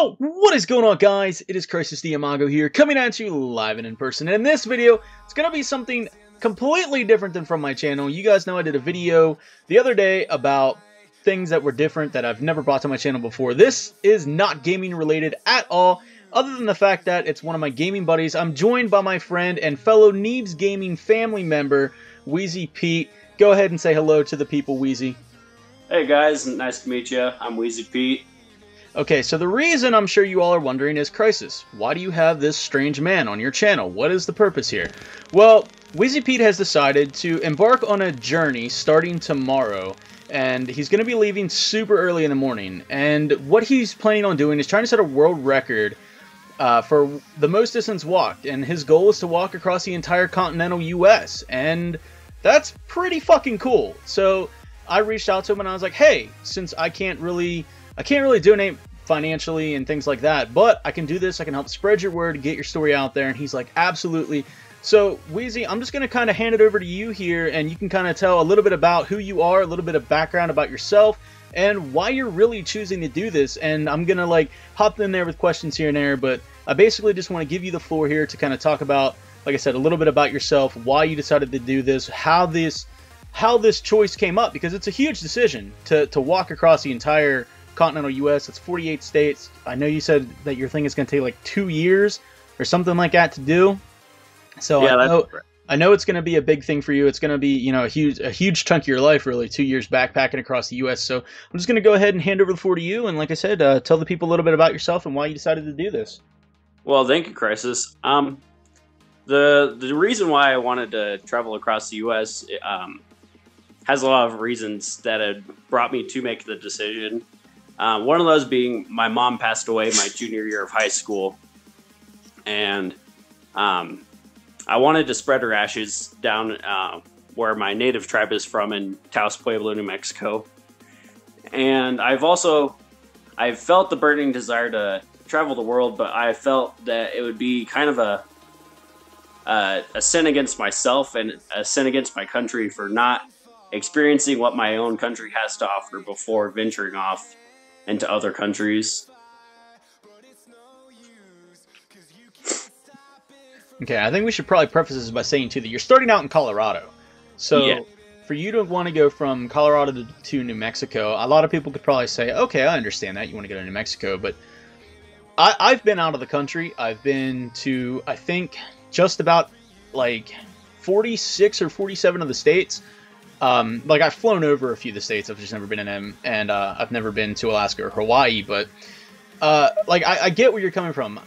Yo, what is going on, guys? It is Crisis the Imago here, coming at you live and in person. And in this video, it's going to be something completely different than from my channel. You guys know I did a video the other day about things that were different that I've never brought to my channel before. This is not gaming related at all, other than the fact that it's one of my gaming buddies. I'm joined by my friend and fellow Neebs Gaming family member, WHEEZY-PETE. Go ahead and say hello to the people, Wheezy. Hey guys, nice to meet you. I'm WHEEZY-PETE. Okay, so the reason I'm sure you all are wondering is, Crisis, why do you have this strange man on your channel? What is the purpose here? Well, WHEEZY-PETE has decided to embark on a journey starting tomorrow, and he's going to be leaving super early in the morning. And what he's planning on doing is trying to set a world record for the most distance walked, and his goal is to walk across the entire continental US, and that's pretty fucking cool. So I reached out to him and I was like, hey, since I can't really donate financially and things like that, but I can do this, I can help spread your word, get your story out there. And he's like, absolutely. So Wheezy, I'm just going to kind of hand it over to you here, and you can kind of tell a little bit about who you are, a little bit of background about yourself, and why you're really choosing to do this. And I'm going to like hop in there with questions here and there, but I basically just want to give you the floor here to kind of talk about, like I said, a little bit about yourself, why you decided to do this, how this choice came up, because it's a huge decision to walk across the entire continental US. It's 48 states. I know you said that your thing is going to take like 2 years or something like that to do. So yeah, I know it's going to be a big thing for you. It's going to be, you know, a huge chunk of your life, really, 2 years backpacking across the US. So I'm just going to go ahead and hand over the floor to you. And like I said, tell the people a little bit about yourself and why you decided to do this. Well, thank you, Crisis. The reason why I wanted to travel across the US has a lot of reasons that had brought me to make the decision. One of those being my mom passed away my junior year of high school, and I wanted to spread her ashes down where my native tribe is from in Taos Pueblo, New Mexico. And I've felt the burning desire to travel the world, but I felt that it would be kind of a sin against myself and a sin against my country for not experiencing what my own country has to offer before venturing off into other countries. Okay, I think we should probably preface this by saying too that you're starting out in Colorado. So yeah, for you to want to go from Colorado to New Mexico, a lot of people could probably say, okay, I understand that, you want to go to New Mexico, but I've been out of the country. I've been to, I think, just about like 46 or 47 of the states. Like I've flown over a few of the states, I've just never been in them, and I've never been to Alaska or Hawaii, but like I get where you're coming from.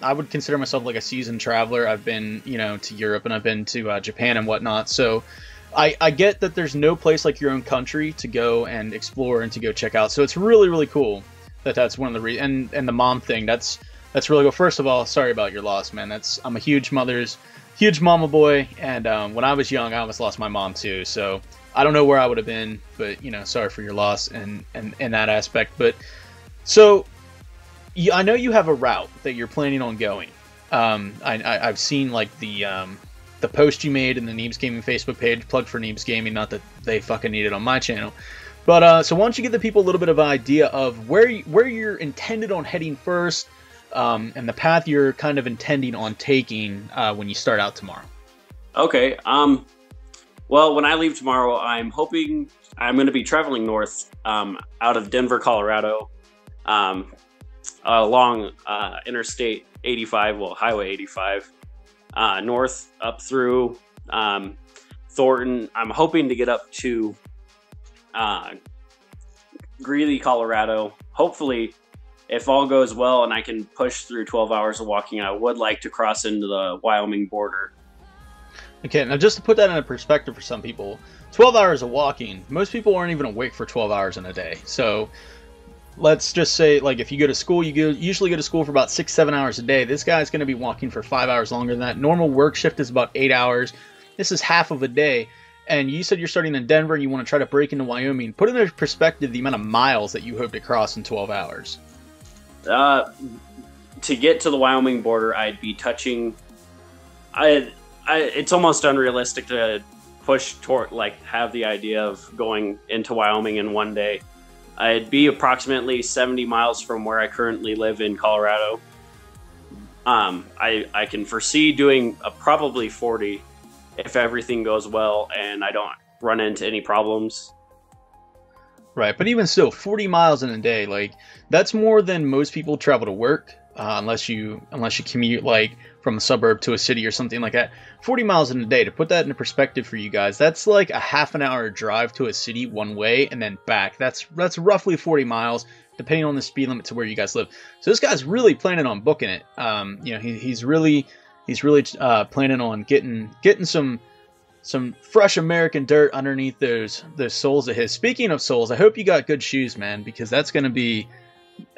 I would consider myself like a seasoned traveler. I've been, you know, to Europe, and I've been to Japan and whatnot, so I get that there's no place like your own country to go and explore and to go check out. So it's really, really cool that that's one of the reasons. And the mom thing, that's really cool. First of all, sorry about your loss, man. I'm a huge mama boy, and when I was young, I almost lost my mom too, so I don't know where I would have been, but, you know, sorry for your loss and in that aspect. But so I know you have a route that you're planning on going. I've seen like the post you made in the Neebs Gaming Facebook page, plug for Neebs Gaming, not that they fucking need it on my channel. But so why don't you give the people a little bit of an idea of where you're intended on heading first, and the path you're kind of intending on taking when you start out tomorrow. Okay. Well, when I leave tomorrow, I'm hoping I'm going to be traveling north out of Denver, Colorado, along Interstate 85, well, Highway 85, north up through Thornton. I'm hoping to get up to Greeley, Colorado. Hopefully, if all goes well and I can push through 12 hours of walking, I would like to cross into the Wyoming border. Okay, now just to put that in perspective for some people, 12 hours of walking, most people aren't even awake for 12 hours in a day. So let's just say, like, if you go to school, usually go to school for about 6-7 hours a day. This guy's going to be walking for 5 hours longer than that. Normal work shift is about 8 hours. This is half of a day. And you said you're starting in Denver and you want to try to break into Wyoming. Put into perspective the amount of miles that you hope to cross in 12 hours. To get to the Wyoming border, I'd be touching... it's almost unrealistic to push toward, like, have the idea of going into Wyoming in one day. I'd be approximately 70 miles from where I currently live in Colorado. I can foresee doing probably 40 if everything goes well and I don't run into any problems. Right, but even still, 40 miles in a day, like that's more than most people travel to work, unless you commute like from a suburb to a city or something like that. 40 miles in a day, to put that into perspective for you guys, that's like a half an hour drive to a city one way and then back. That's roughly 40 miles, depending on the speed limit to where you guys live. So this guy's really planning on booking it. You know, he's really planning on getting some fresh American dirt underneath those soles of his. Speaking of soles, I hope you got good shoes, man, because that's going to be,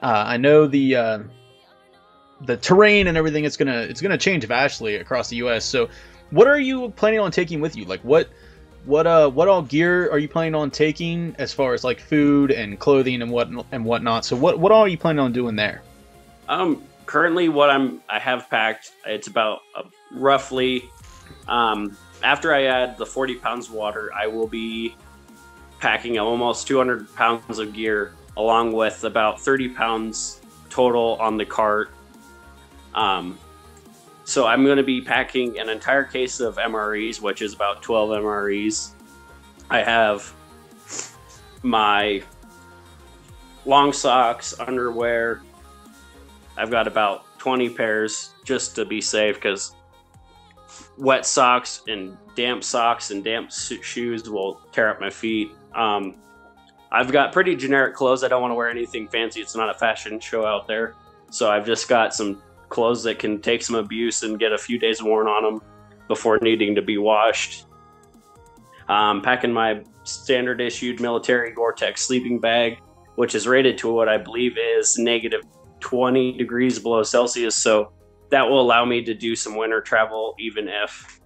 I know the terrain and everything, it's gonna change vastly across the U.S. So, what are you planning on taking with you? Like, what all gear are you planning on taking as far as like food and clothing and whatnot? So, what all are you planning on doing there? Currently, I have packed, it's about roughly. After I add the 40 pounds of water, I will be packing almost 200 pounds of gear, along with about 30 pounds total on the cart. So I'm going to be packing an entire case of MREs, which is about 12 MREs. I have my long socks, underwear. I've got about 20 pairs just to be safe, because wet socks and damp shoes will tear up my feet. I've got pretty generic clothes. I don't want to wear anything fancy. It's not a fashion show out there. So I've just got some clothes that can take some abuse and get a few days worn on them before needing to be washed. Packing my standard issued military Gore-Tex sleeping bag, which is rated to what I believe is negative 20 degrees below Celsius. So that will allow me to do some winter travel, even if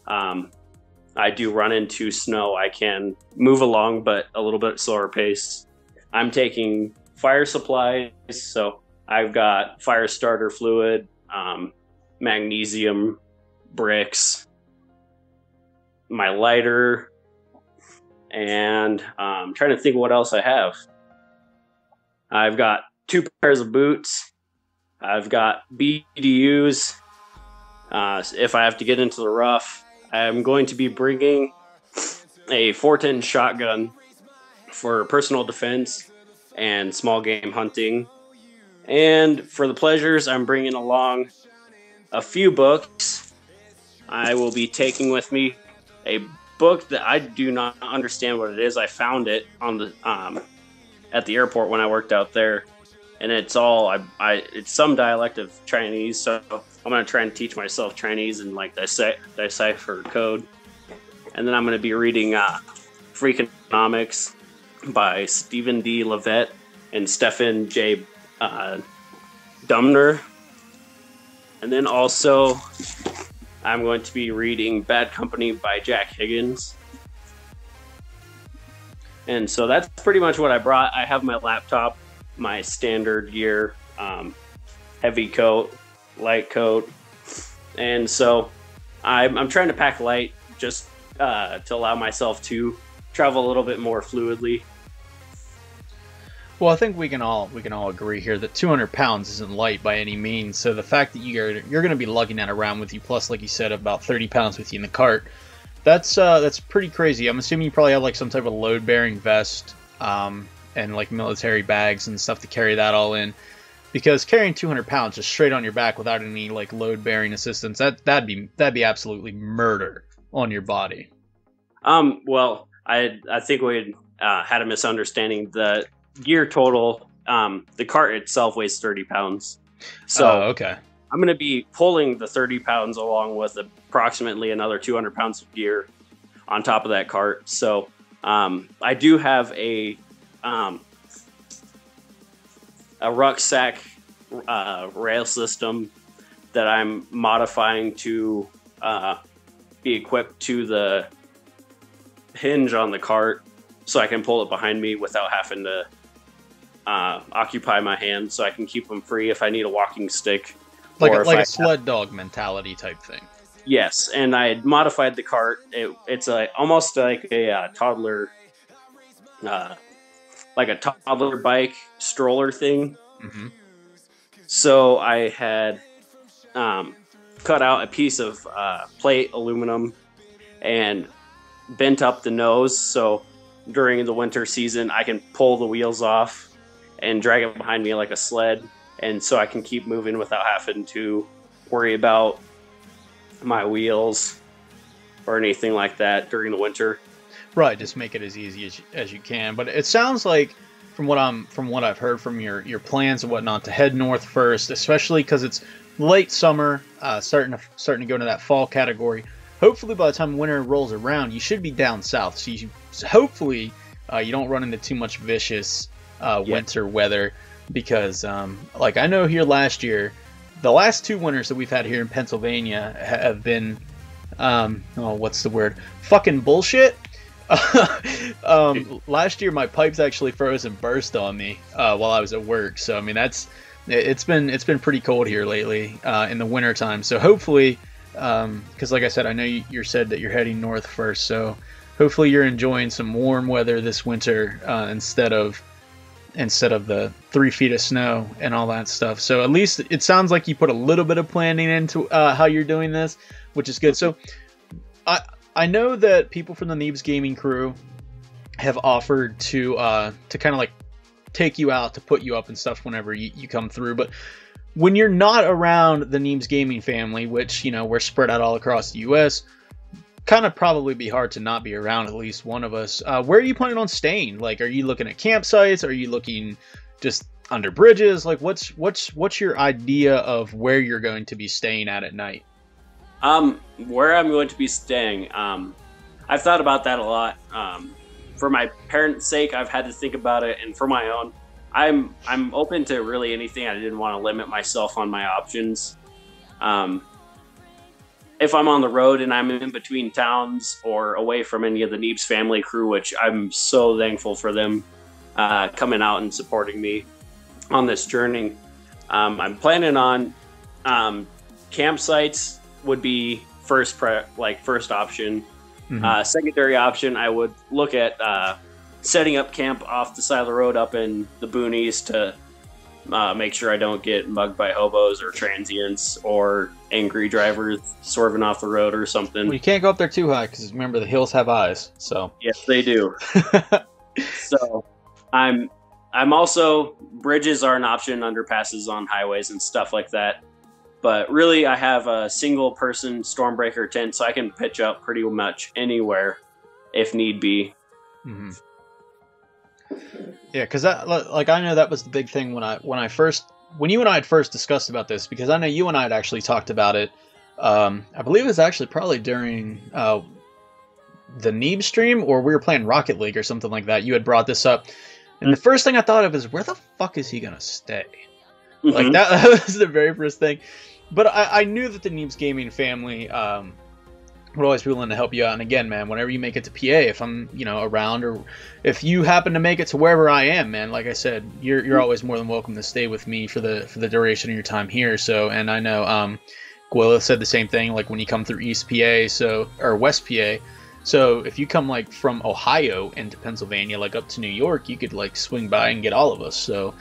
I do run into snow. I can move along, but a little bit slower pace. I'm taking fire supplies, so I've got fire starter fluid, magnesium bricks, my lighter, and I'm trying to think of what else I have. I've got 2 pairs of boots. I've got BDUs. If I have to get into the rough, I'm going to be bringing a 410 shotgun for personal defense and small game hunting. And for the pleasures, I'm bringing along a few books. I will be taking with me a book that I do not understand what it is. I found it on the at the airport when I worked out there, and it's all it's some dialect of Chinese. So I'm gonna try and teach myself Chinese and like decipher code. And then I'm gonna be reading Freakonomics by Stephen D. Levitt and Stephen J. Dumner. And then also I'm going to be reading Bad Company by Jack Higgins. And so that's pretty much what I brought. I have my laptop, my standard gear, heavy coat, light coat. And so I'm trying to pack light just to allow myself to travel a little bit more fluidly. Well, I think we can all agree here that 200 pounds isn't light by any means. So the fact that you're going to be lugging that around with you, plus, like you said, about 30 pounds with you in the cart, that's pretty crazy. I'm assuming you probably have like some type of load-bearing vest, and like military bags and stuff to carry that all in. Because carrying 200 pounds just straight on your back without any like load-bearing assistance, that'd be absolutely murder on your body. Well, I think we had a misunderstanding. The gear total, the cart itself weighs 30 pounds. So okay. I'm going to be pulling the 30 pounds along with approximately another 200 pounds of gear on top of that cart. So I do have a rucksack rail system that I'm modifying to be equipped to the hinge on the cart, so I can pull it behind me without having to occupy my hands, so I can keep them free if I need a walking stick. Like a sled dog mentality type thing. Yes, and I had modified the cart. It's almost like a toddler, like a toddler bike stroller thing. Mm-hmm. So I had cut out a piece of plate aluminum and bent up the nose, so during the winter season I can pull the wheels off and drag it behind me like a sled, and so I can keep moving without having to worry about my wheels or anything like that during the winter. Right, just make it as easy as you can. But it sounds like, from what I've heard from your plans and whatnot, to head north first, especially because it's late summer, starting to go into that fall category. Hopefully, by the time winter rolls around, you should be down south. So hopefully you don't run into too much vicious winter weather, because like I know here last year, the last 2 winters that we've had here in Pennsylvania have been what's the word? Fucking bullshit. Last year my pipes actually froze and burst on me while I was at work. So I mean, it's been pretty cold here lately in the winter time. So hopefully, because like I said, I know you said that you're heading north first, so hopefully you're enjoying some warm weather this winter instead of the 3 feet of snow and all that stuff. So at least it sounds like you put a little bit of planning into how you're doing this, which is good. So I know that people from the Neebs Gaming crew have offered to kind of like take you out, to put you up and stuff whenever you come through. But when you're not around the Neebs Gaming family, which, you know, we're spread out all across the U.S., kind of probably be hard to not be around at least one of us. Where are you planning on staying? Like, are you looking at campsites? Are you looking just under bridges? Like, what's your idea of where you're going to be staying at night? Where I'm going to be staying, I've thought about that a lot. For my parents' sake, I've had to think about it, and for my own, I'm open to really anything. I didn't want to limit myself on my options. If I'm on the road and I'm in between towns or away from any of the Neebs family crew, which I'm so thankful for them coming out and supporting me on this journey, I'm planning on campsites would be first option. Mm-hmm. Secondary option, I would look at setting up camp off the side of the road up in the boonies to make sure I don't get mugged by hobos or transients or angry drivers swerving off the road or something. Well, you can't go up there too high, because remember, the hills have eyes. So yes, they do. So I'm also, bridges are an option, underpasses on highways and stuff like that. But really, I have a single person Stormbreaker tent, so I can pitch up pretty much anywhere if need be. Mm-hmm. Yeah, because I know that was the big thing when you and I had first discussed about this, because I know you and I had actually talked about it. I believe it was actually probably during the Neeb stream, or we were playing Rocket League or something like that. You had brought this up, and the first thing I thought of is, where the fuck is he gonna stay? Mm-hmm. Like that was the very first thing. But I knew that the Neebs Gaming family would always be willing to help you out. And again, man, whenever you make it to PA, if I'm, around, or if you happen to make it to wherever I am, man, like I said, you're always more than welcome to stay with me for the duration of your time here. So, and I know Gwilla said the same thing, like when you come through East PA, or West PA. So if you come like from Ohio into Pennsylvania, like up to New York, you could like swing by and get all of us. So,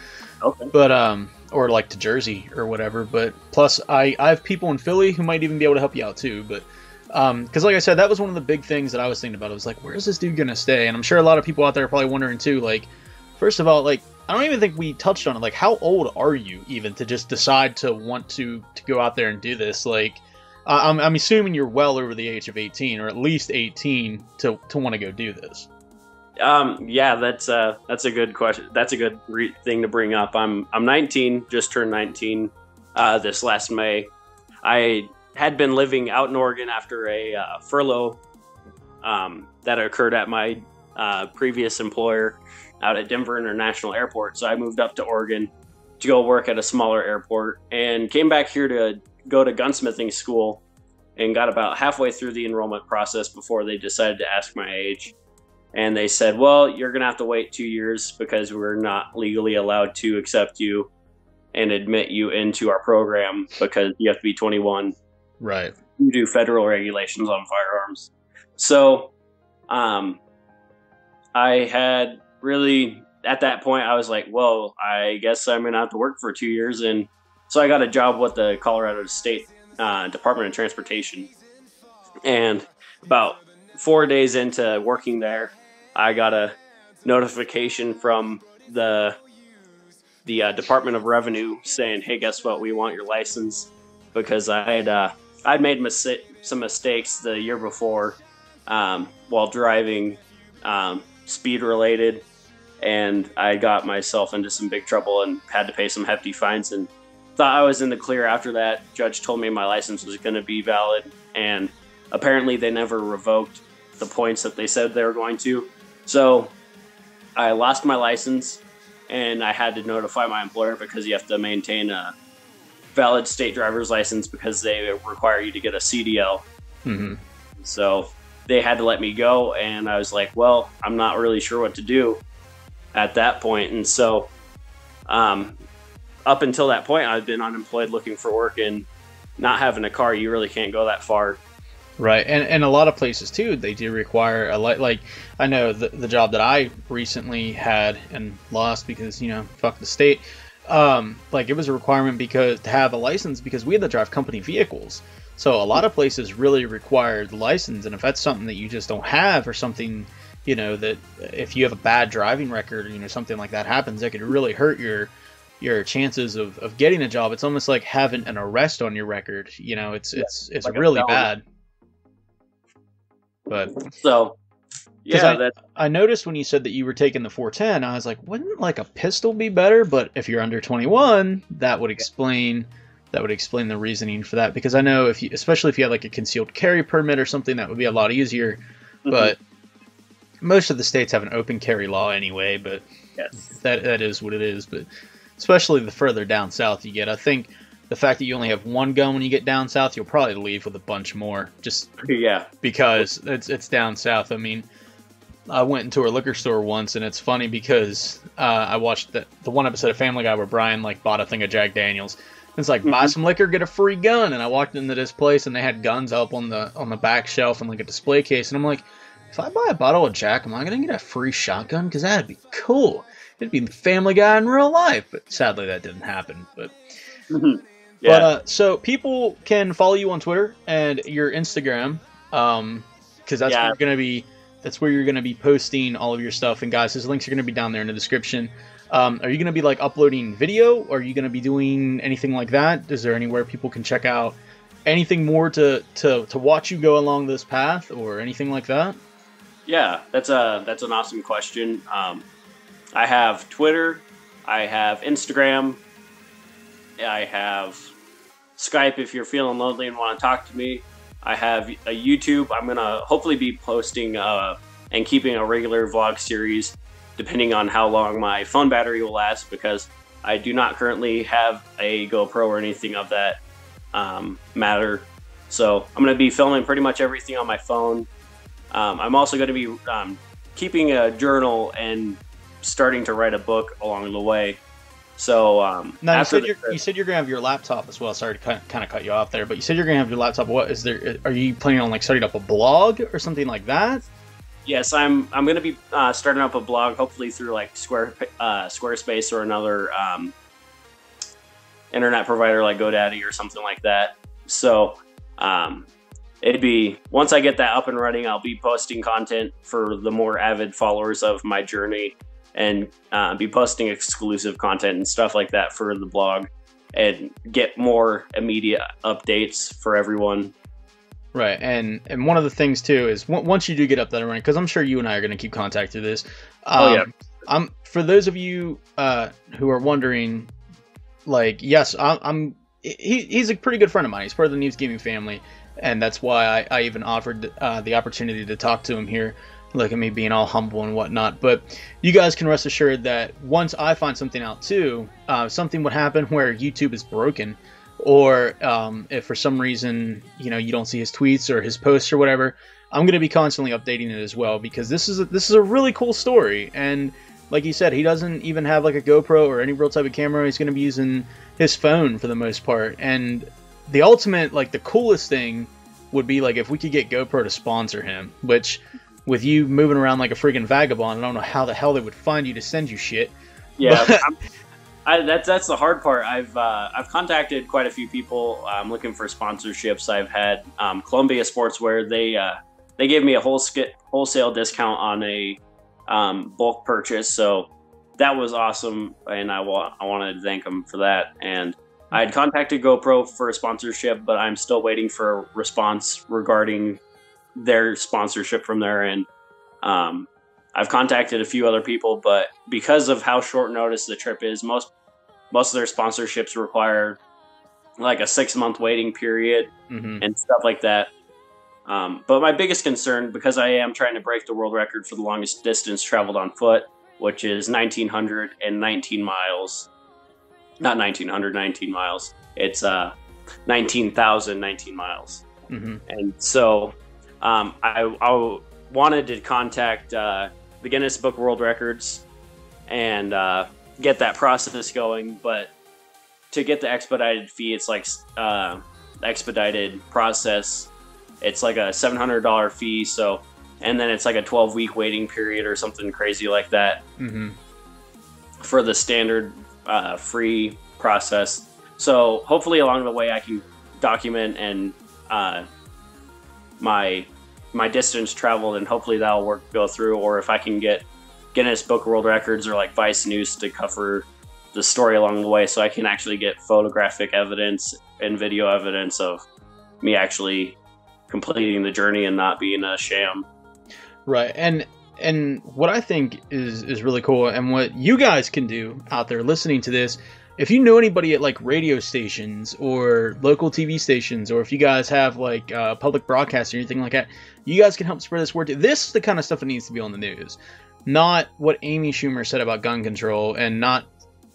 okay. But or like to Jersey or whatever. But plus, I have people in Philly who might even be able to help you out too. But because like I said, that was one of the big things that I was thinking about. I was like, where's this dude gonna stay? And I'm sure a lot of people out there are probably wondering too. Like, first of all, like, I don't even think we touched on it. Like, how old are you even to just decide to want to go out there and do this? Like, I'm assuming you're well over the age of 18, or at least 18 to want to go do this. Yeah, that's a good question. That's a good thing to bring up. I'm 19, just turned 19 this last May. I had been living out in Oregon after a furlough that occurred at my previous employer out at Denver International Airport. So I moved up to Oregon to go work at a smaller airport, and came back here to go to gunsmithing school, and got about halfway through the enrollment process before they decided to ask my age. And they said, well, you're going to have to wait 2 years because we're not legally allowed to accept you and admit you into our program because you have to be 21. Right. You do federal regulations on firearms. So I had really at that point, I was like, well, I guess I'm going to have to work for 2 years. And so I got a job with the Colorado State Department of Transportation. And about 4 days into working there, I got a notification from the Department of Revenue saying, hey, guess what? We want your license, because I'd made some mistakes the year before while driving, speed related, and I got myself into some big trouble and had to pay some hefty fines, and thought I was in the clear after that. Judge told me my license was going to be valid, and apparently they never revoked the points that they said they were going to. So I lost my license, and I had to notify my employer, because you have to maintain a valid state driver's license because they require you to get a CDL. Mm-hmm. So they had to let me go, and I was like, well, I'm not really sure what to do at that point. And so up until that point, I've been unemployed looking for work, and not having a car, you really can't go that far. Right, and a lot of places too, they do require like I know the job that I recently had and lost because, you know, fuck the state. Like, it was a requirement because to have a license, because we had to drive company vehicles. So a lot of places really required the license, and if that's something that you just don't have, or something, you know, that if you have a bad driving record, or, you know, something like that happens, that could really hurt your chances of getting a job. It's almost like having an arrest on your record. You know, it's like really bad. But so, yeah, I noticed when you said that you were taking the 410, I was like, wouldn't like a pistol be better? But if you're under 21, that would explain the reasoning for that. Because I know especially if you had like a concealed carry permit or something, that would be a lot easier. Mm-hmm. But most of the states have an open carry law anyway. But yes, that is what it is. But especially the further down south you get, I think the fact that you only have one gun when you get down south, you'll probably leave with a bunch more. Just because it's down south. I mean, I went into a liquor store once, and it's funny because I watched the one episode of Family Guy where Brian like bought a thing of Jack Daniels. It's like, buy some liquor, get a free gun. And I walked into this place, and they had guns up on the back shelf and like a display case. And I'm like, if I buy a bottle of Jack, am I gonna get a free shotgun? Because that'd be cool. It'd be Family Guy in real life. But sadly, that didn't happen. But yeah. But so people can follow you on Twitter and your Instagram, because that's where you're gonna be. That's where you're going to be posting all of your stuff. And guys, his links are going to be down there in the description. Are you going to be like uploading video? Or are you going to be doing anything like that? Is there anywhere people can check out anything more to watch you go along this path, or anything like that? Yeah, that's an awesome question. I have Twitter, I have Instagram, I have Skype if you're feeling lonely and want to talk to me. I have a YouTube. I'm going to hopefully be posting and keeping a regular vlog series depending on how long my phone battery will last, because I do not currently have a GoPro or anything of that matter. So I'm going to be filming pretty much everything on my phone. I'm also going to be keeping a journal and starting to write a book along the way. So now you said you're gonna have your laptop as well. Sorry to kind of cut you off there, but you said you're gonna have your laptop. What is there? Are you planning on like starting up a blog or something like that? Yes, I'm gonna be starting up a blog, hopefully through like Squarespace or another internet provider like GoDaddy or something like that. So it'd be, once I get that up and running, I'll be posting content for the more avid followers of my journey, and be posting exclusive content and stuff like that for the blog, and get more immediate updates for everyone. Right, and one of the things too is once you do get up that and running, because I'm sure you and I are going to keep contact through this. For those of you who are wondering, like, yes, he's a pretty good friend of mine. He's part of the Neves Gaming family, and that's why I even offered the opportunity to talk to him here. Look at me being all humble and whatnot. But you guys can rest assured that once I find something out too, something would happen where YouTube is broken, or if for some reason, you know, you don't see his tweets or his posts or whatever, I'm going to be constantly updating it as well, because this is a really cool story. And like you said, he doesn't even have like a GoPro or any real type of camera. He's going to be using his phone for the most part. And the ultimate, like the coolest thing would be like if we could get GoPro to sponsor him, which with you moving around like a freaking vagabond, I don't know how the hell they would find you to send you shit. Yeah, that's the hard part. I've contacted quite a few people. I'm looking for sponsorships. I've had Columbia Sportswear. They gave me a wholesale discount on a bulk purchase, so that was awesome, and I wanted to thank them for that. And I had contacted GoPro for a sponsorship, but I'm still waiting for a response regarding their sponsorship from their end. I've contacted a few other people, but because of how short notice the trip is, most of their sponsorships require like a 6-month waiting period and stuff like that. But my biggest concern, because I am trying to break the world record for the longest distance traveled on foot, which is 1,919 miles. Not 1,919 miles. It's 19,019 miles. And so I wanted to contact the Guinness Book World Records and get that process going. But to get the expedited fee, it's like expedited process. It's like a $700 fee. So, and then it's like a 12-week waiting period or something crazy like that for the standard free process. So hopefully along the way I can document and my distance traveled, and hopefully that'll go through. Or if I can get Guinness Book World Records or like Vice News to cover the story along the way, so I can actually get photographic evidence and video evidence of me actually completing the journey and not being a sham. Right. And what I think is really cool, and what you guys can do out there listening to this, if you know anybody at like radio stations or local TV stations, or if you guys have like public broadcasts or anything like that, you guys can help spread this word. This is the kind of stuff that needs to be on the news, not what Amy Schumer said about gun control, and not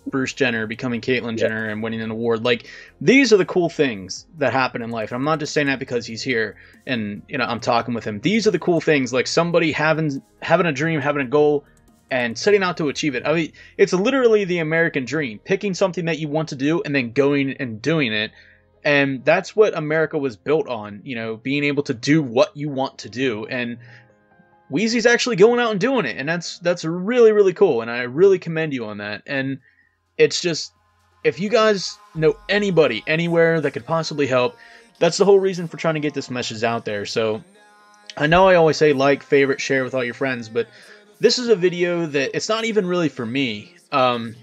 Bruce Jenner becoming Caitlyn Jenner and winning an award. Like, these are the cool things that happen in life. And I'm not just saying that because he's here and, you know, I'm talking with him. These are the cool things, like somebody having a dream, having a goal, and setting out to achieve it. I mean, it's literally the American dream, picking something that you want to do and then going and doing it. And that's what America was built on, you know, being able to do what you want to do. And Wheezy's actually going out and doing it. And that's really, really cool. And I really commend you on that. And it's just, if you guys know anybody anywhere that could possibly help, that's the whole reason for trying to get this message out there. So I know I always say like, favorite, share with all your friends, but this is a video that it's not even really for me.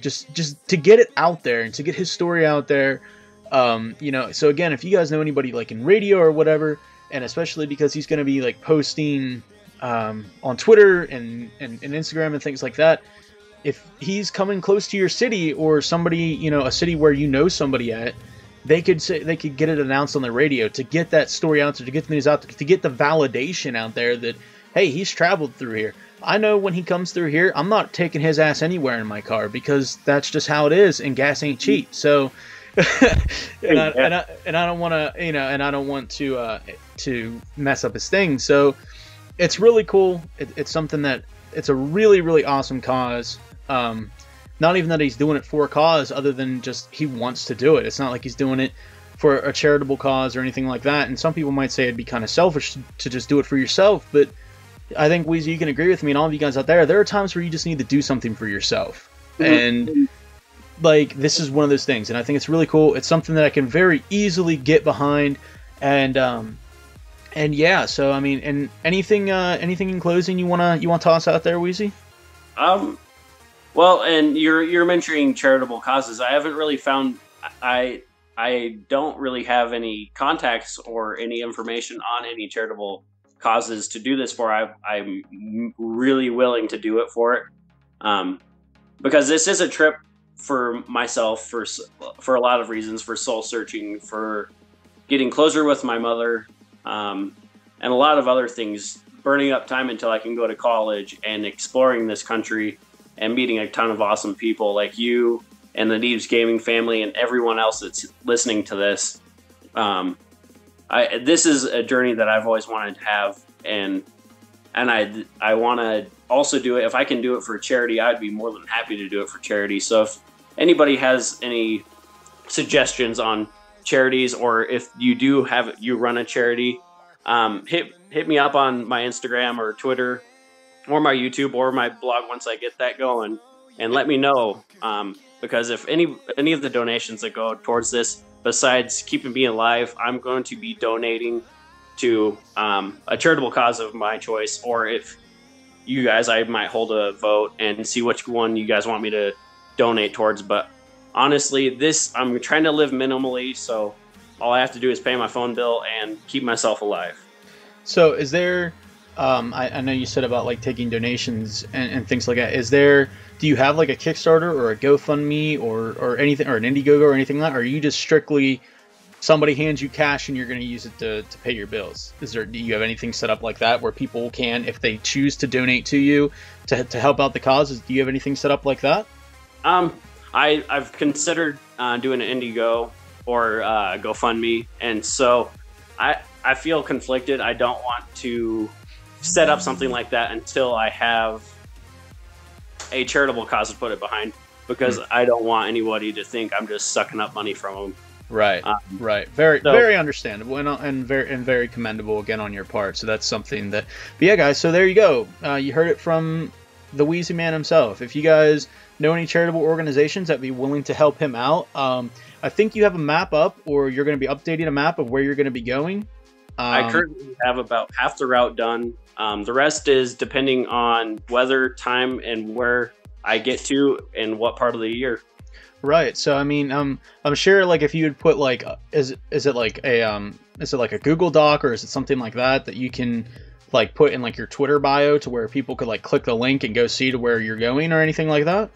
Just to get it out there and to get his story out there. You know, so again, if you guys know anybody like in radio or whatever, and especially because he's going to be like posting on Twitter and Instagram and things like that, if he's coming close to your city or somebody, you know, a city where you know somebody at, they could get it announced on the radio to get that story out there, to get the news out there, to get the validation out there that, hey, he's traveled through here. I know when he comes through here, I'm not taking his ass anywhere in my car, because that's just how it is, and gas ain't cheap. So, and I don't want to, you know, and I don't want to mess up his thing. So, it's really cool. It's something that, it's a really, really awesome cause. Not even that he's doing it for a cause, other than just he wants to do it. It's not like he's doing it for a charitable cause or anything like that. And some people might say it'd be kind of selfish to just do it for yourself, but I think, Wheezy, you can agree with me, and all of you guys out there are times where you just need to do something for yourself. And like, this is one of those things, and I think it's really cool. It's something that I can very easily get behind. And yeah, so I mean, and anything in closing you wanna toss out there, Wheezy? Well, and you're mentioning charitable causes. I haven't really found, I don't really have any contacts or any information on any charitable causes to do this for. I'm really willing to do it for it, because this is a trip for myself for a lot of reasons, for soul searching, for getting closer with my mother, and a lot of other things, burning up time until I can go to college and exploring this country and meeting a ton of awesome people like you and the Neves Gaming family and everyone else that's listening to this. This is a journey that I've always wanted to have, and I want to also do it. If I can do it for charity, I'd be more than happy to do it for charity. So if anybody has any suggestions on charities, or if you run a charity, hit me up on my Instagram or Twitter or my YouTube or my blog once I get that going, and let me know. Because if any of the donations that go towards this, besides keeping me alive, I'm going to be donating to a charitable cause of my choice, or if you guys, I might hold a vote and see which one you guys want me to donate towards. But honestly, I'm trying to live minimally, so all I have to do is pay my phone bill and keep myself alive. So is there, I know you said about like taking donations and things like that. Do you have like a Kickstarter or a GoFundMe or anything, or an Indiegogo or anything like that? Or are you just strictly somebody hands you cash and you're going to use it to pay your bills? Do you have anything set up like that where people can, if they choose to donate to you to help out the cause? Do you have anything set up like that? I've considered doing an Indiegogo or GoFundMe, and so I feel conflicted. I don't want to set up something like that until I have a charitable cause to put it behind, because I don't want anybody to think I'm just sucking up money from them. Right, right. Very understandable and very commendable again on your part. So that's something that. But yeah, guys. So there you go. You heard it from the Wheezy Man himself. If you guys know any charitable organizations that'd be willing to help him out, I think you have a map up, or you're going to be updating a map of where you're going to be going. I currently have about half the route done. The rest is depending on weather, time, and where I get to and what part of the year. Right. So I mean, I'm sure like if you would put like, is it like a Google Doc, or is it something like that you can like put in like your Twitter bio to where people could like click the link and go see to where you're going or anything like that?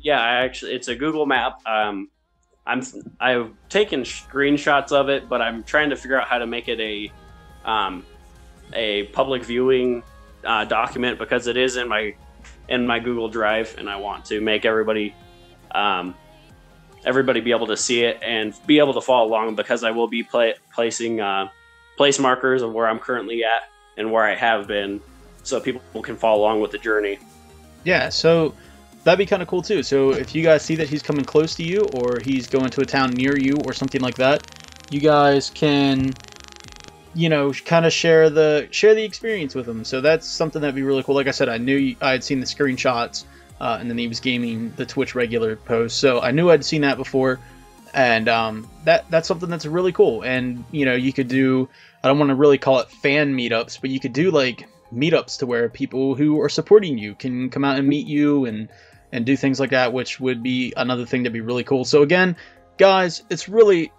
Yeah, it's a Google map. I've taken screenshots of it, but I'm trying to figure out how to make it a public viewing document, because it is in my Google Drive, and I want to make everybody be able to see it and be able to follow along, because I will be placing place markers of where I'm currently at and where I have been, so people can follow along with the journey. Yeah, so that'd be kind of cool too. So if you guys see that he's coming close to you, or he's going to a town near you or something like that, you guys can, you know, kind of share the experience with him. So that's something that'd be really cool. Like I said, I had seen the screenshots, and then he was gaming the Twitch regular post, so I knew I'd seen that before, and that's something that's really cool. And you know, you could do, I don't want to really call it fan meetups, but you could do like meetups to where people who are supporting you can come out and meet you and do things like that, which would be another thing to be really cool. So again, guys, it's really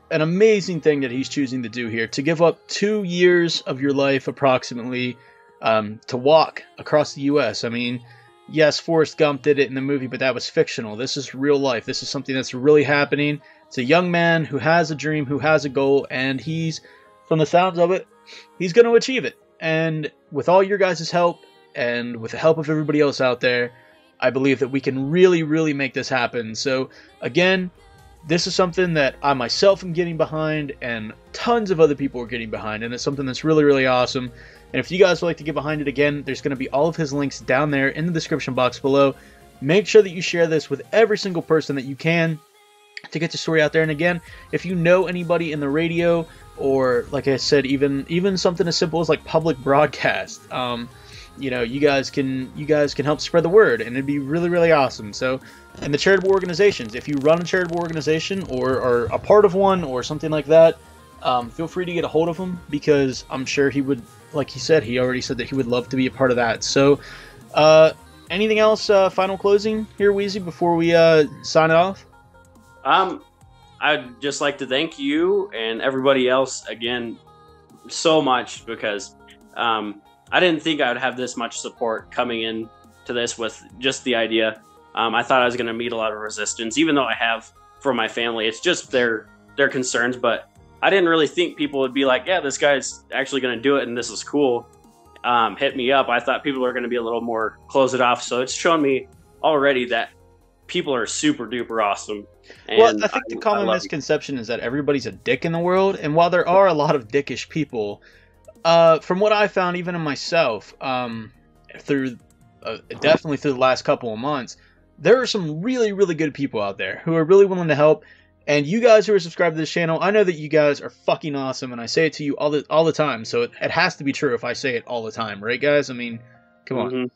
an amazing thing that he's choosing to do here, to give up 2 years of your life approximately to walk across the U.S. I mean, yes, Forrest Gump did it in the movie, but that was fictional. This is real life. This is something that's really happening. It's a young man who has a dream, who has a goal, and he's, from the sounds of it, he's going to achieve it. And with all your guys' help, and with the help of everybody else out there, I believe that we can really, really make this happen. So, again, this is something that I myself am getting behind, and tons of other people are getting behind, and it's something that's really, really awesome. And if you guys would like to get behind it, again, there's going to be all of his links down there in the description box below. Make sure that you share this with every single person that you can to get the story out there. And again, if you know anybody in the radio, or like I said, even something as simple as like public broadcast, you know, you guys can help spread the word, and it'd be really, really awesome. So, and the charitable organizations, if you run a charitable organization or are a part of one or something like that, feel free to get a hold of him, because I'm sure he would, like he said, he already said that he would love to be a part of that. So, anything else, final closing here, Wheezy, before we sign it off? I'd just like to thank you and everybody else again so much, because I didn't think I would have this much support coming in to this with just the idea. I thought I was going to meet a lot of resistance, even though I have from my family. It's just their concerns, but I didn't really think people would be like, yeah, this guy's actually going to do it and this is cool. Hit me up. I thought people are going to be a little more close it off. So it's shown me already that people are super duper awesome. And well, I think the common misconception is that everybody's a dick in the world. And while there are a lot of dickish people, from what I found, even in myself, definitely through the last couple of months, there are some really, really good people out there who are really willing to help. And you guys who are subscribed to this channel, I know that you guys are fucking awesome, and I say it to you all the time, so it has to be true if I say it all the time, right, guys? I mean, come on.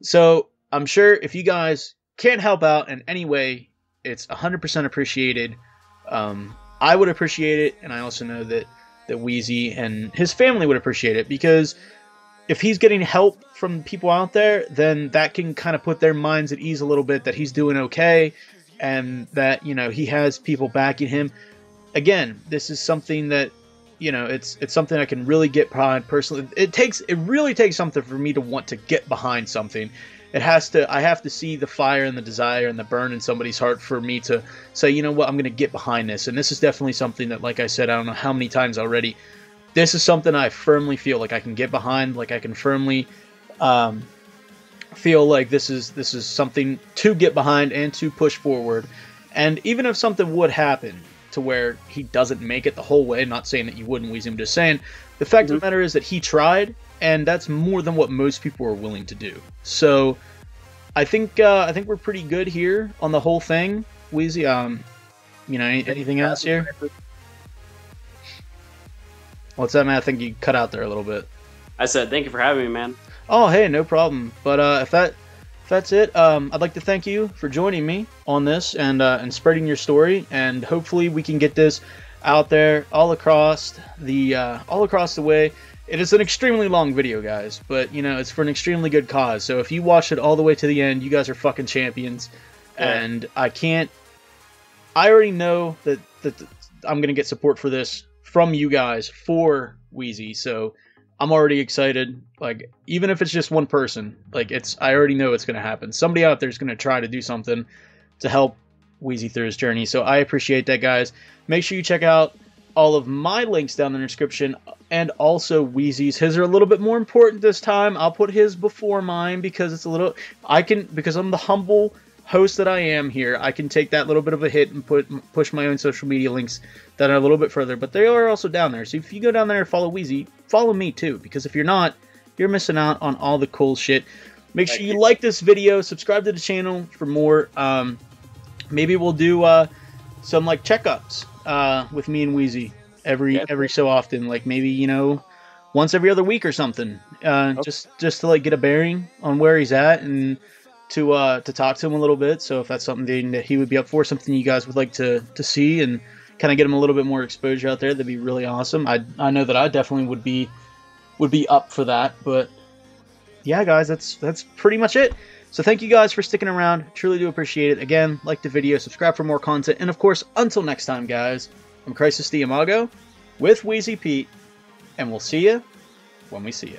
So I'm sure if you guys can't help out in any way, it's 100% appreciated. I would appreciate it, and I also know that Wheezy and his family would appreciate it, because if he's getting help from people out there, then that can kind of put their minds at ease a little bit, that he's doing okay, and that, you know, he has people backing him. Again, this is something that, you know, it's something I can really get behind personally. It really takes something for me to want to get behind something. I have to see the fire and the desire and the burn in somebody's heart for me to say, you know what, I'm going to get behind this. And this is definitely something that, like I said, I don't know how many times already, this is something I firmly feel like I can get behind, like I can firmly feel like this is something to get behind and to push forward. And even if something would happen to where he doesn't make it the whole way, not saying that you wouldn't, Weezy, I'm just saying, the fact of the matter is that he tried, and that's more than what most people are willing to do. So I think we're pretty good here on the whole thing, Weezy. You know, anything else here? What's that, man? I think you cut out there a little bit. I said thank you for having me, man. Oh, hey, no problem. But if that's it, I'd like to thank you for joining me on this and spreading your story, and hopefully we can get this out there all across the way. It is an extremely long video, guys, but, you know, it's for an extremely good cause. So if you watch it all the way to the end, you guys are fucking champions. Yeah. And I already know that I'm going to get support for this from you guys for Wheezy. So I'm already excited. Like, even if it's just one person, like, I already know it's going to happen. Somebody out there is going to try to do something to help Wheezy through his journey. So I appreciate that, guys. Make sure you check out all of my links down in the description, and also Wheezy's. His are a little bit more important this time. I'll put his before mine because it's a little, because I'm the humble host that I am here, I can take that little bit of a hit and push my own social media links that are a little bit further, but they are also down there. So if you go down there and follow Wheezy, follow me too, because if you're not, you're missing out on all the cool shit. Make sure you like this video, subscribe to the channel for more. Maybe we'll do some like checkups with me and Wheezy every so often, like maybe, you know, once every other week or something, just to like get a bearing on where he's at, and to talk to him a little bit. So if that's something that he would be up for, something you guys would like to see, and kind of get him a little bit more exposure out there, that'd be really awesome. I know that I definitely would be up for that. But yeah, guys, that's pretty much it. So thank you guys for sticking around. Truly do appreciate it. Again, like the video, subscribe for more content, and of course, until next time, guys, I'm Crisis the Imago with WHEEZY-PETE, and we'll see you when we see you.